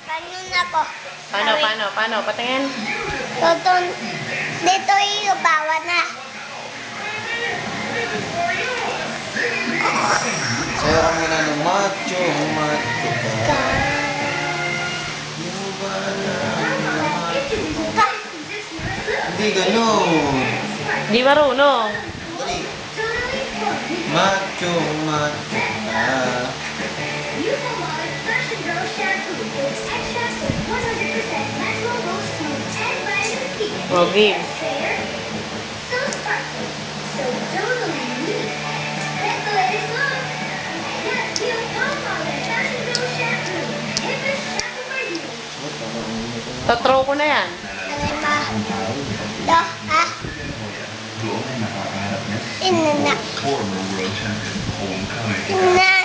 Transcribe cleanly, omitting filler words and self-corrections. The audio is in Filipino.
Ganun ako. Paano? Patingin. Dito yung bawa na. Sayo ka muna ng macho ka. Hindi ganun. Di marunong. Dali. Macho ka. O, game. Tatraw ko na yan. Lima. Do. Ha? Inanak. Inanak.